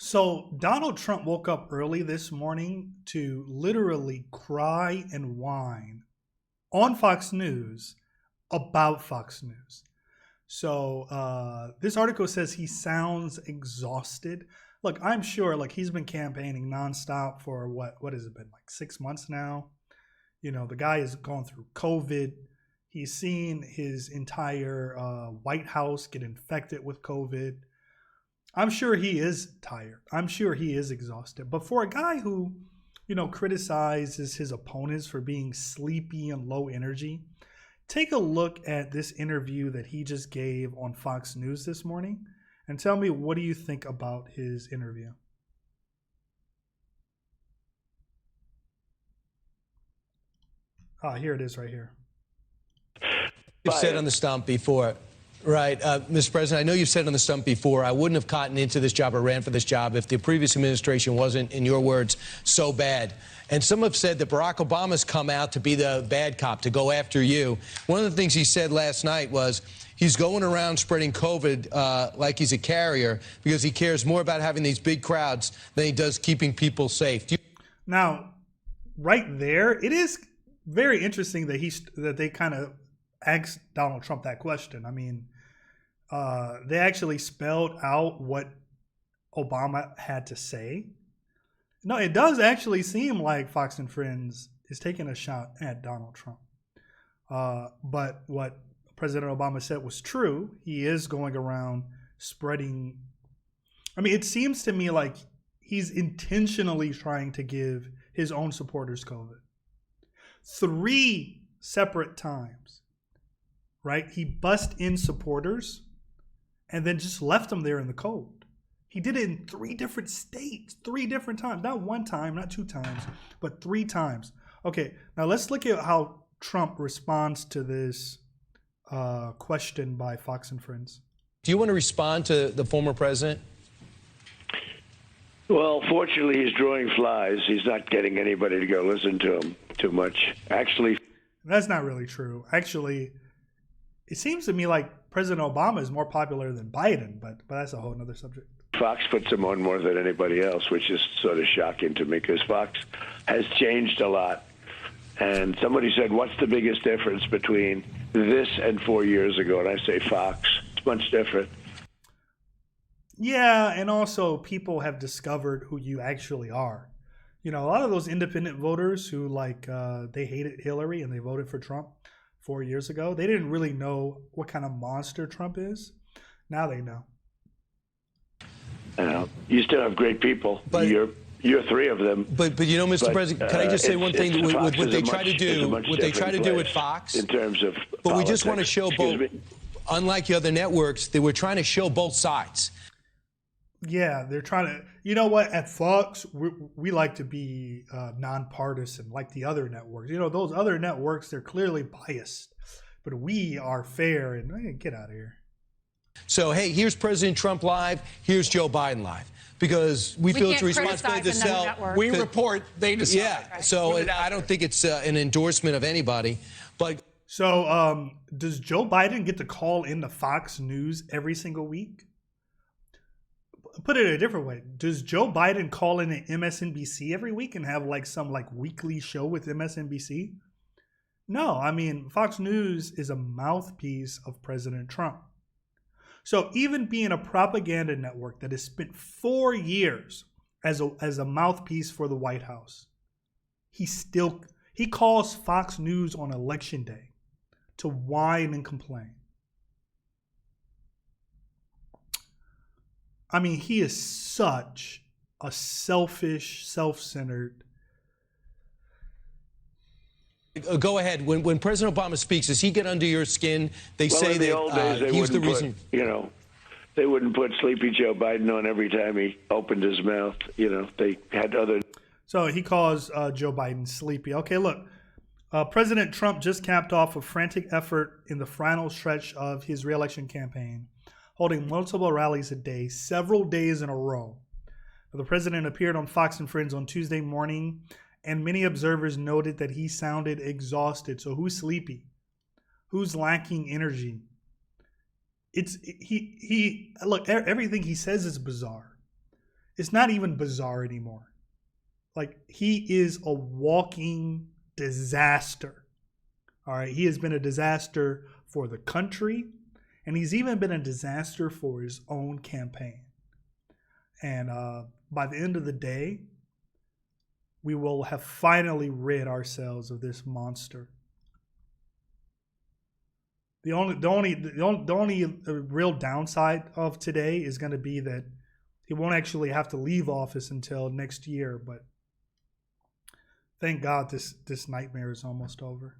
So Donald Trump woke up early this morning to literally cry and whine on Fox News about Fox News. So this article says he sounds exhausted. Look, I'm sure like he's been campaigning nonstop for what has it been, like 6 months now? You know, the guy has gone through COVID. He's seen his entire White House get infected with COVID. I'm sure he is tired. I'm sure he is exhausted. But for a guy who, criticizes his opponents for being sleepy and low energy, take a look at this interview that he just gave on Fox News this morning and tell me, what do you think about his interview? Here it is right here. You've said on the stump before, right, Mr. President, I know you've said on the stump before, I wouldn't have gotten into this job or ran for this job if the previous administration wasn't, in your words, so bad. And some have said that Barack Obama's come out to be the bad cop, to go after you. One of the things he said last night was he's going around spreading COVID like he's a carrier because he cares more about having these big crowds than he does keeping people safe. Now, right there, it is very interesting that they kind of asked Donald Trump that question. I mean, they actually spelled out what Obama had to say. No, it does actually seem like Fox and Friends is taking a shot at Donald Trump. But what President Obama said was true. He is going around spreading. I mean, it seems to me like he's intentionally trying to give his own supporters COVID. 3 separate times, right? He bussed in supporters and then just left them there in the cold. He did it in 3 different states, 3 different times. Not 1 time, not 2 times, but 3 times. Okay, now let's look at how Trump responds to this question by Fox and Friends. Do you want to respond to the former president? Well, fortunately, he's drawing flies. He's not getting anybody to go listen to him too much. Actually, that's not really true. Actually, it seems to me like President Obama is more popular than Biden, but that's a whole other subject. Fox puts him on more than anybody else, which is sort of shocking to me because Fox has changed a lot. And somebody said, what's the biggest difference between this and 4 years ago? And I say Fox. It's much different. Yeah, and also people have discovered who you actually are. You know, a lot of those independent voters who they hated Hillary and they voted for Trump 4 years ago, they didn't really know what kind of monster Trump is. Now they know. You still have great people. But you're 3 of them. But Mr. President, can I just say one thing? What they try to do at Fox in terms of but politics. We just want to show both. Unlike the other networks, they were trying to show both sides. Yeah, they're trying to. You know what? At Fox, we like to be nonpartisan, like the other networks. You know, those other networks, they're clearly biased, but we are fair. And hey, get out of here. So, hey, here's President Trump live. Here's Joe Biden live. Because we feel it's a responsibility to sell. We report, they decide. Yeah, so I don't think it's an endorsement of anybody. But so does Joe Biden get to call into Fox News every single week? Put it a different way. Does Joe Biden call in at MSNBC every week and have some weekly show with MSNBC? No, I mean, Fox News is a mouthpiece of President Trump. So even being a propaganda network that has spent 4 years as a mouthpiece for the White House, he calls Fox News on election day to whine and complain. I mean, he is such a selfish, self-centered. Go ahead. When President Obama speaks, does he get under your skin? They say in the old days, he's the reason. They wouldn't put Sleepy Joe Biden on every time he opened his mouth. They had other. So he calls Joe Biden sleepy. Okay, look. President Trump just capped off a frantic effort in the final stretch of his reelection campaign, holding multiple rallies a day, several days in a row. The president appeared on Fox and Friends on Tuesday morning, and many observers noted that he sounded exhausted. So who's sleepy? Who's lacking energy? Look, everything he says is bizarre. it's not even bizarre anymore. Like, he is a walking disaster. All right. He has been a disaster for the country, and he's even been a disaster for his own campaign. And by the end of the day, we will have finally rid ourselves of this monster. The only real downside of today is going to be that he won't actually have to leave office until next year. But thank God this nightmare is almost over.